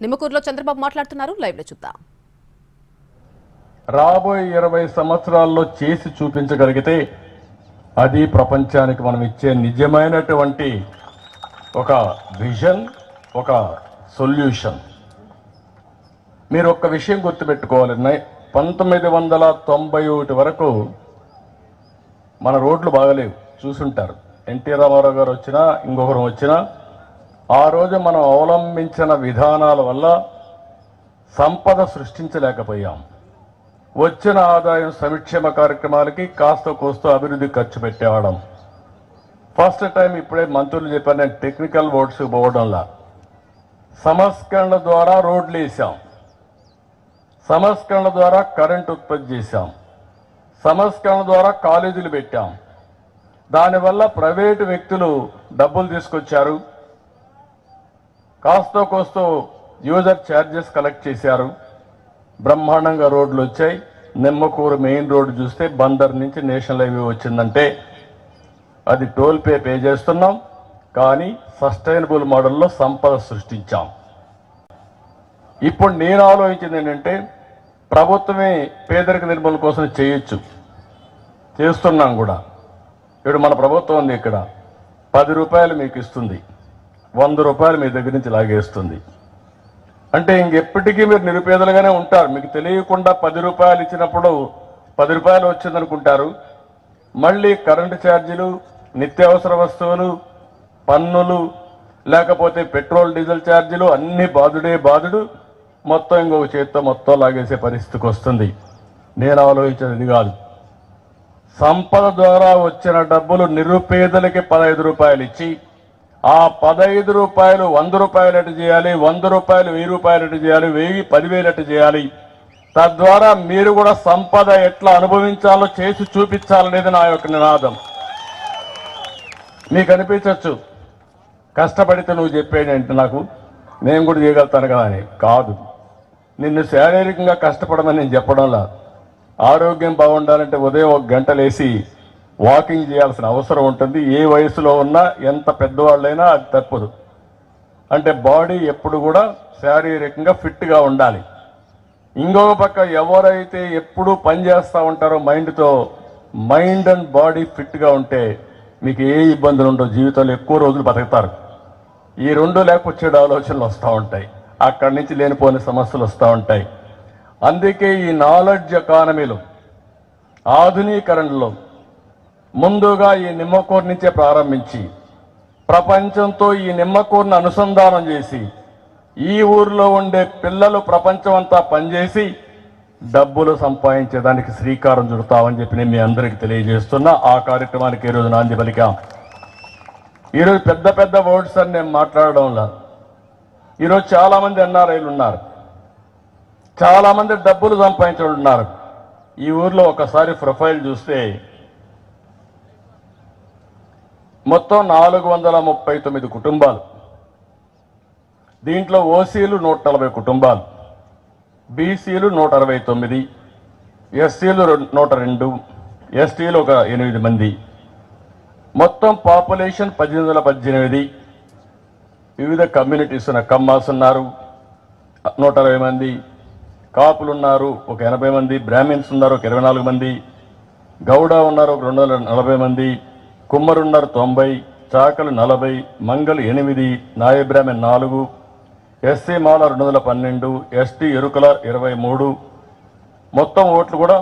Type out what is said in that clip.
నిమ్మకూరులో చంద్రబాబు మాట్లాడుతున్నారు. లైవ్ లో చూద్దాం. రాబోయే 20 సంవత్సరాల్లో చేసి చూపించగలిగితే అది ప్రపంచానికి మనం ఇచ్చే నిజమైనటువంటి ఒక విజన్, ఒక సొల్యూషన్. మీరు ఒక్క విషయం గుర్తుపెట్టుకోవాలి. 1991 వరకు మన రోడ్లు బాగలేవు, చూసుంటారు. ఎన్టీ రామారావు గారు వచ్చినా ఇంకొకరు వచ్చినా ఆ రోజు మనం అవలంబించిన విధానాల వల్ల సంపద సృష్టించలేకపోయాం. వచ్చిన ఆదాయం సంక్షేమ కార్యక్రమాలకి కాస్త కోస్తో అభివృద్ధి ఖర్చు పెట్టేవాళ్ళం. ఫస్ట్ టైం ఇప్పుడే మంత్రులు చెప్పారు, నేను టెక్నికల్ వర్డ్స్ పోవడంలా సంస్కరణల ద్వారా రోడ్లు వేసాం, సంస్కరణల ద్వారా కరెంట్ ఉత్పత్తి చేశాం, సంస్కరణల ద్వారా కాలేజీలు పెట్టాం. దానివల్ల ప్రైవేటు వ్యక్తులు డబ్బులు తీసుకొచ్చారు, కాస్తో కోస్తో యూజర్ ఛార్జెస్ కలెక్ట్ చేశారు. బ్రహ్మాండంగా రోడ్లు వచ్చాయి. నిమ్మకూరు మెయిన్ రోడ్డు చూస్తే బందర్ నుంచి నేషనల్ హైవే వచ్చిందంటే అది టోల్ పే చేస్తున్నాం, కానీ సస్టైనబుల్ మోడల్లో సంపద సృష్టించాం. ఇప్పుడు నేను ఆలోచించింది ఏంటంటే ప్రభుత్వమే పేదరిక నిర్మూలన కోసం చేయొచ్చు, చేస్తున్నాం కూడా. ఇప్పుడు మన ప్రభుత్వం ఉంది, ఇక్కడ 10 రూపాయలు మీకు ఇస్తుంది, 100 రూపాయలు మీ దగ్గర నుంచి లాగేస్తుంది. అంటే ఇంకెప్పటికీ మీరు నిరుపేదలుగానే ఉంటారు. మీకు తెలియకుండా 10 రూపాయలు ఇచ్చినప్పుడు 10 రూపాయలు వచ్చిందనుకుంటారు. మళ్ళీ కరెంటు ఛార్జీలు, నిత్యావసర వస్తువులు, పన్నులు, లేకపోతే పెట్రోల్ డీజిల్ ఛార్జీలు అన్ని బాధుడు మొత్తం ఇంకొక చేత్తో మొత్తం లాగేసే పరిస్థితికి వస్తుంది. నేను ఆలోచించేది ఇది కాదు. సంపద ద్వారా వచ్చిన డబ్బులు నిరుపేదలకి 15 రూపాయలు ఇచ్చి ఆ 15 రూపాయలు 100 రూపాయలు ఎటు చేయాలి, 100 రూపాయలు 1000 రూపాయలు ఎటు చేయాలి, 1000 10,000 ఎటు చేయాలి. తద్వారా మీరు కూడా సంపద ఎట్లా అనుభవించాలో చేసి చూపించాలనేది నా యొక్క నినాదం. మీకు అనిపించవచ్చు కష్టపడితే నువ్వు చెప్పేది నాకు నేను కూడా చేయగలుగుతాను కదా అని. కాదు, నిన్ను శారీరకంగా కష్టపడమని నేను చెప్పడంలా. ఆరోగ్యం బాగుండాలంటే ఉదయం 1 గంట లేసి వాకింగ్ చేయాల్సిన అవసరం ఉంటుంది. ఏ వయసులో ఉన్నా ఎంత పెద్దవాళ్ళైనా అది తప్పదు. అంటే బాడీ ఎప్పుడు కూడా శారీరకంగా ఫిట్గా ఉండాలి. ఇంకొక పక్క ఎవరైతే ఎప్పుడూ పనిచేస్తూ ఉంటారో మైండ్తో, మైండ్ అండ్ బాడీ ఫిట్గా ఉంటే మీకు ఏ ఇబ్బందులు ఉండవు, జీవితంలో ఎక్కువ రోజులు బతుకుతారు. ఈ రెండు లేకపోతే ఆలోచనలు వస్తూ ఉంటాయి, అక్కడి నుంచి లేనిపోని సమస్యలు వస్తూ ఉంటాయి. అందుకే ఈ నాలెడ్జ్ ఎకానమీలో, ఆధునీకరణలో ముందుగా ఈ నిమ్మకూరు నుంచే ప్రారంభించి ప్రపంచంతో ఈ నిమ్మకూరును అనుసంధానం చేసి ఈ ఊరిలో ఉండే పిల్లలు ప్రపంచం అంతా పనిచేసి డబ్బులు సంపాదించేదానికి శ్రీకారం చుడతామని చెప్పి నేను మీ అందరికీ తెలియజేస్తున్నా. ఆ కార్యక్రమానికి ఈరోజు నాంది పలికాం. ఈరోజు పెద్ద పెద్ద వర్డ్స్ అని నేను మాట్లాడడంలా. ఈరోజు చాలా మంది ఎన్ఆర్ఐలు ఉన్నారు, చాలా మంది డబ్బులు సంపాదించే ఉన్నారు. ఈ ఊర్లో ఒకసారి ప్రొఫైల్ చూస్తే మొత్తం 439 కుటుంబాలు. దీంట్లో ఓసీలు 140 కుటుంబాలు, బీసీలు 169, ఎస్సీలు 102, ఎస్టీలు ఒక 8 మంది. మొత్తం పాపులేషన్ 1818. వివిధ కమ్యూనిటీస్ ఉన్న కమ్మాస్ ఉన్నారు 160 మంది, కాపులు ఉన్నారు ఒక 80 మంది, బ్రాహ్మిన్స్ ఉన్నారు ఒక 24 మంది, గౌడ ఉన్నారు ఒక 240 మంది, కుమ్మరున్నారు 90, చాకలు 40, మంగలు 8, నాయ బ్రాహ్మణ్ 4, ఎస్సీ మాల 212, ఎస్టీ ఎరుకల 23. మొత్తం ఓట్లు కూడా